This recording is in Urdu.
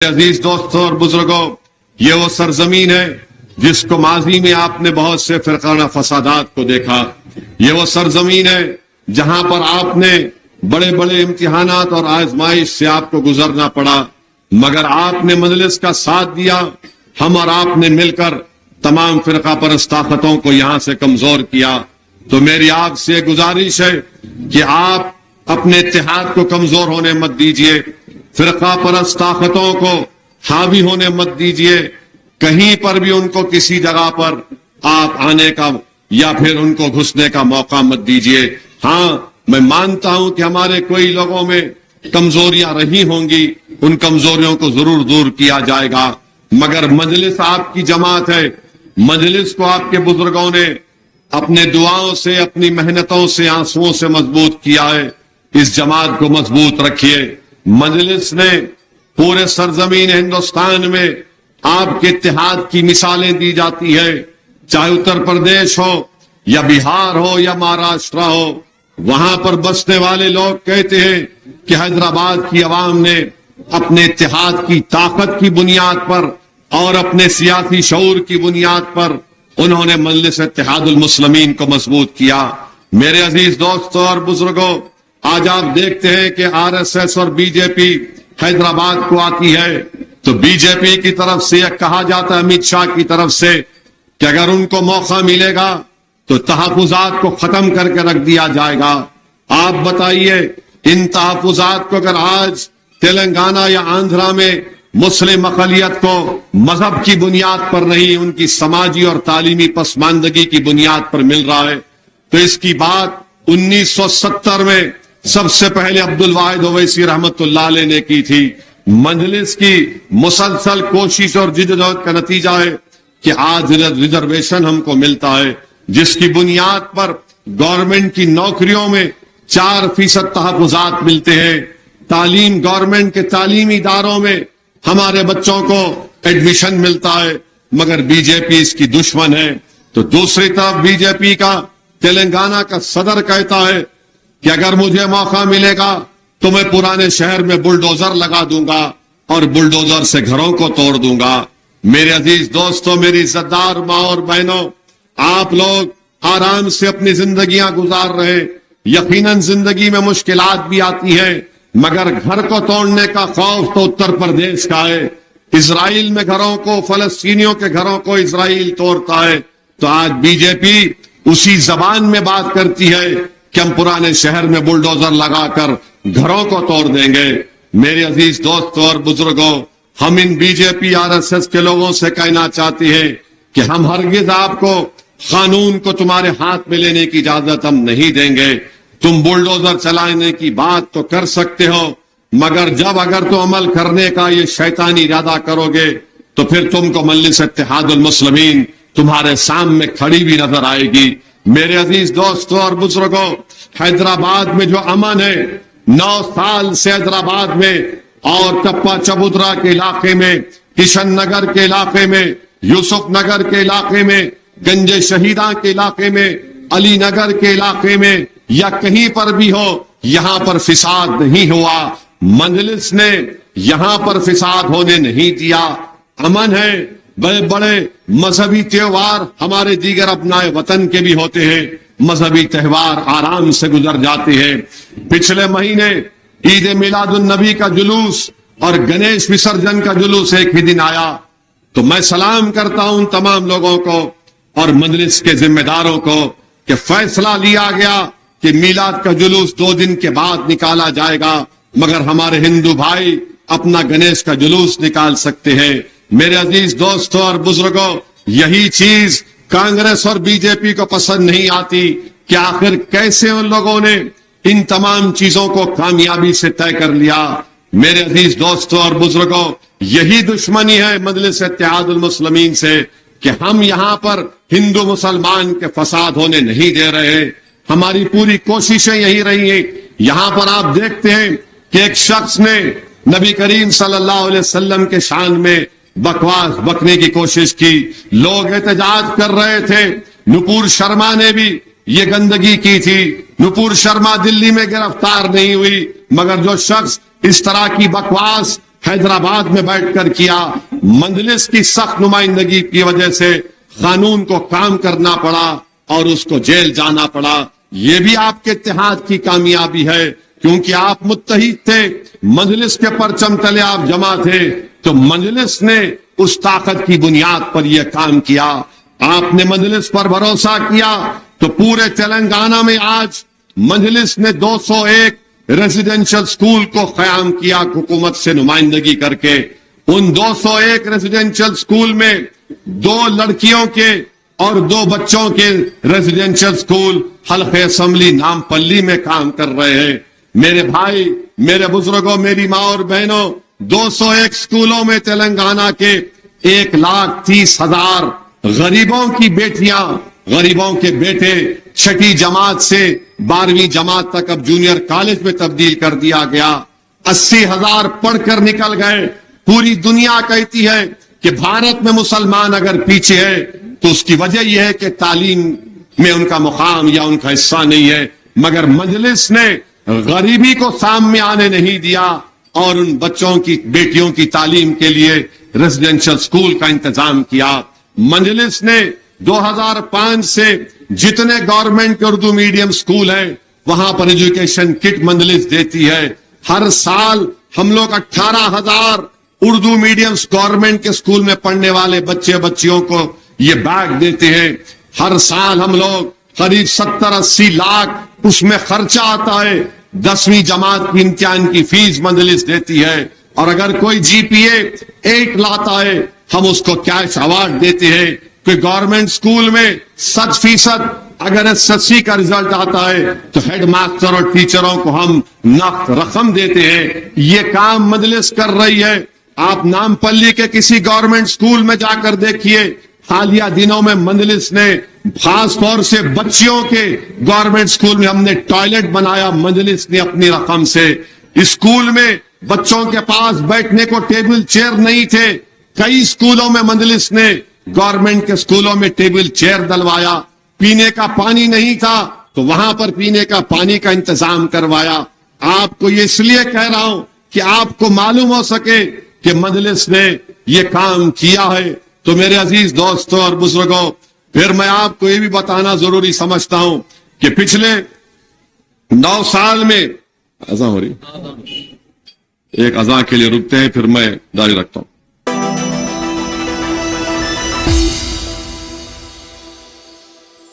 عزیز دوستوں اور بزرگوں، یہ وہ سرزمین ہے جس کو ماضی میں آپ نے بہت سے فرقانہ فسادات کو دیکھا۔ یہ وہ سرزمین ہے جہاں پر آپ نے بڑے بڑے امتحانات اور آزمائش سے آپ کو گزرنا پڑا، مگر آپ نے مجلس کا ساتھ دیا۔ ہم اور آپ نے مل کر تمام فرقہ پرست طاقتوں کو یہاں سے کمزور کیا۔ تو میری آپ سے گزارش ہے کہ آپ اپنے اتحاد کو کمزور ہونے مت دیجیے، فرقہ پرست طاقتوں کو حاوی ہونے مت دیجیے، کہیں پر بھی ان کو کسی جگہ پر آپ آنے کا یا پھر ان کو گھسنے کا موقع مت دیجیے۔ ہاں، میں مانتا ہوں کہ ہمارے کوئی لوگوں میں کمزوریاں رہی ہوں گی، ان کمزوریوں کو ضرور دور کیا جائے گا، مگر مجلس آپ کی جماعت ہے۔ مجلس کو آپ کے بزرگوں نے اپنے دعاؤں سے، اپنی محنتوں سے، آنسوؤں سے مضبوط کیا ہے۔ اس جماعت کو مضبوط رکھیے۔ مجلس نے پورے سرزمین ہندوستان میں آپ کے اتحاد کی مثالیں دی جاتی ہے، چاہے اتر پردیش ہو یا بہار ہو یا مہاراشٹر ہو، وہاں پر بسنے والے لوگ کہتے ہیں کہ حیدرآباد کی عوام نے اپنے اتحاد کی طاقت کی بنیاد پر اور اپنے سیاسی شعور کی بنیاد پر انہوں نے مجلس اتحاد المسلمین کو مضبوط کیا۔ میرے عزیز دوستوں اور بزرگوں، آج آپ دیکھتے ہیں کہ آر ایس ایس اور بی جے پی حیدرآباد کو آتی ہے تو بی جے پی کی طرف سے یہ کہا جاتا ہے، امت شاہ کی طرف سے، کہ اگر ان کو موقع ملے گا تو تحفظات کو ختم کر کے رکھ دیا جائے گا۔ آپ بتائیے، ان تحفظات کو اگر آج تلنگانہ یا آندھرا میں مسلم اقلیت کو مذہب کی بنیاد پر نہیں، ان کی سماجی اور تعلیمی پسماندگی کی بنیاد پر مل رہا ہے، تو اس کی بات 1970 میں سب سے پہلے عبد الواحد اویسی رحمت اللہ علیہ نے کی تھی۔ مجلس کی مسلسل کوشش اور جدوجہد کا نتیجہ ہے کہ آج ریزرویشن ہم کو ملتا ہے، جس کی بنیاد پر گورنمنٹ کی نوکریوں میں 4% تحفظات ملتے ہیں۔ تعلیم، گورنمنٹ کے تعلیمی اداروں میں ہمارے بچوں کو ایڈمیشن ملتا ہے، مگر بی جے پی اس کی دشمن ہے۔ تو دوسری طرف بی جے پی کا تلنگانہ کا صدر کہتا ہے کہ اگر مجھے موقع ملے گا تو میں پرانے شہر میں بلڈوزر لگا دوں گا اور بلڈوزر سے گھروں کو توڑ دوں گا۔ میرے عزیز دوستوں، میری عزت دار ماں اور بہنوں، آپ لوگ آرام سے اپنی زندگیاں گزار رہے، یقیناً زندگی میں مشکلات بھی آتی ہیں، مگر گھر کو توڑنے کا خوف تو اتر پردیش کا ہے۔ اسرائیل میں گھروں کو، فلسطینیوں کے گھروں کو اسرائیل توڑتا ہے، تو آج بی جے پی اسی زبان میں بات کرتی ہے کہ ہم پرانے شہر میں بلڈوزر لگا کر گھروں کو توڑ دیں گے۔ میرے عزیز دوستوں اور بزرگوں، ہم ان B J P R S S کے لوگوں سے کہنا چاہتے ہیں کہ ہم ہرگز آپ کو قانون کو تمہارے ہاتھ میں لینے کی اجازت ہم نہیں دیں گے۔ تم بلڈوزر چلانے کی بات تو کر سکتے ہو، مگر جب اگر تم عمل کرنے کا یہ شیطانی ارادہ کرو گے تو پھر تم کو مجلس اتحاد المسلمین تمہارے سامنے کھڑی بھی نظر آئے گی۔ میرے عزیز دوستوں اور بزرگوں، حیدرآباد میں جو امن ہے، 9 سال سے حیدرآباد میں اور ٹپا چبودرا کے علاقے میں، کشن نگر کے علاقے میں، یوسف نگر کے علاقے میں، گنج شہیداں کے علاقے میں، علی نگر کے علاقے میں یا کہیں پر بھی ہو، یہاں پر فساد نہیں ہوا۔ مجلس نے یہاں پر فساد ہونے نہیں دیا، امن ہے۔ بڑے بڑے مذہبی تہوار ہمارے دیگر اپنائے وطن کے بھی ہوتے ہیں، مذہبی تہوار آرام سے گزر جاتے ہیں۔ پچھلے مہینے عید میلاد النبی کا جلوس اور گنیش وسرجن کا جلوس ایک ہی دن آیا، تو میں سلام کرتا ہوں تمام لوگوں کو اور مجلس کے ذمہ داروں کو کہ فیصلہ لیا گیا کہ میلاد کا جلوس 2 دن کے بعد نکالا جائے گا، مگر ہمارے ہندو بھائی اپنا گنیش کا جلوس نکال سکتے ہیں۔ میرے عزیز دوستوں اور بزرگوں، یہی چیز کانگریس اور بی جے پی کو پسند نہیں آتی کہ آخر کیسے ان لوگوں نے ان تمام چیزوں کو کامیابی سے طے کر لیا۔ میرے عزیز دوستوں اور بزرگوں، یہی دشمنی ہے مجلس اتحاد المسلمین سے کہ ہم یہاں پر ہندو مسلمان کے فساد ہونے نہیں دے رہے۔ ہماری پوری کوششیں یہی رہی ہیں۔ یہاں پر آپ دیکھتے ہیں کہ ایک شخص نے نبی کریم صلی اللہ علیہ وسلم کے شان میں بکواس بکنے کی کوشش کی، لوگ احتجاج کر رہے تھے۔ نپور شرما نے بھی یہ گندگی کی تھی۔ نپور شرما دلی میں گرفتار نہیں ہوئی، مگر جو شخص اس طرح کی بکواس حیدرآباد میں بیٹھ کر کیا. مجلس کی سخت نمائندگی کی وجہ سے قانون کو کام کرنا پڑا اور اس کو جیل جانا پڑا. یہ بھی آپ کے اتحاد کی کامیابی ہے کیونکہ آپ متحد تھے, مجلس کے پرچم تلے آپ جمع تھے, تو مجلس نے اس طاقت کی بنیاد پر یہ کام کیا. آپ نے مجلس پر بھروسہ کیا تو پورے تلنگانہ میں آج مجلس نے 201 ریزیڈینشل اسکول کو قیام کیا حکومت سے نمائندگی کر کے. ان 201 ریزیڈینشل اسکول میں 2 لڑکیوں کے اور 2 بچوں کے ریزیڈینشل اسکول حلقہ اسمبلی نامپلی میں کام کر رہے ہیں. میرے بھائی, میرے بزرگوں, میری ماں اور بہنوں, 201 اسکولوں میں تلنگانہ کے 1,30,000 غریبوں کی بیٹیاں, غریبوں کے بیٹے چھٹی جماعت سے 12ویں جماعت تک اب جونیئر کالج میں تبدیل کر دیا گیا. 80,000 پڑھ کر نکل گئے. پوری دنیا کہتی ہے کہ بھارت میں مسلمان اگر پیچھے ہے تو اس کی وجہ یہ ہے کہ تعلیم میں ان کا مقام یا ان کا حصہ نہیں ہے, مگر مجلس نے غریبی کو سامنے آنے نہیں دیا اور ان بچوں کی, بیٹیوں کی تعلیم کے لیے ریزیڈینشل اسکول کا انتظام کیا. مجلس نے 2005 سے جتنے گورنمنٹ کے اردو میڈیم اسکول ہیں وہاں پر ایجوکیشن کٹ مجلس دیتی ہے. ہر سال ہم لوگ 18,000 اردو میڈیم گورنمنٹ کے اسکول میں پڑھنے والے بچے بچیوں کو یہ بیگ دیتے ہیں. ہر سال ہم لوگ قریب 70-80 لاکھ اس میں خرچہ آتا ہے. 10ویں جماعت کی امتحان کی فیس مجلس دیتی ہے, اور اگر کوئی جی پی اے 8 لاتا ہے ہم اس کو کیش ایوارڈ دیتے ہیں. کہ گورنمنٹ اسکول میں 100% اگر SSC کا رزلٹ آتا ہے تو ہیڈ ماسٹر اور ٹیچروں کو ہم نقد رقم دیتے ہیں. یہ کام مجلس کر رہی ہے. آپ نامپلی کے کسی گورنمنٹ اسکول میں جا کر دیکھیے, حالیہ دنوں میں مجلس نے خاص طور سے بچیوں کے گورنمنٹ اسکول میں ہم نے ٹوائلٹ بنایا. مجلس نے اپنی رقم سے. اسکول میں بچوں کے پاس بیٹھنے کو ٹیبل چیئر نہیں تھے, کئی اسکولوں میں مجلس نے گورنمنٹ کے اسکولوں میں ٹیبل چیئر ڈلوایا. پینے کا پانی نہیں تھا تو وہاں پر پینے کا پانی کا انتظام کروایا. آپ کو یہ اس لیے کہہ رہا ہوں کہ آپ کو معلوم ہو سکے کہ مجلس نے یہ کام کیا ہے. تو میرے عزیز دوستوں اور بزرگوں, پھر میں آپ کو یہ بھی بتانا ضروری سمجھتا ہوں کہ پچھلے 9 سال میں اذان ہو رہی, ایک اذان کے لیے رکتے ہیں پھر میں جاری رکھتا ہوں.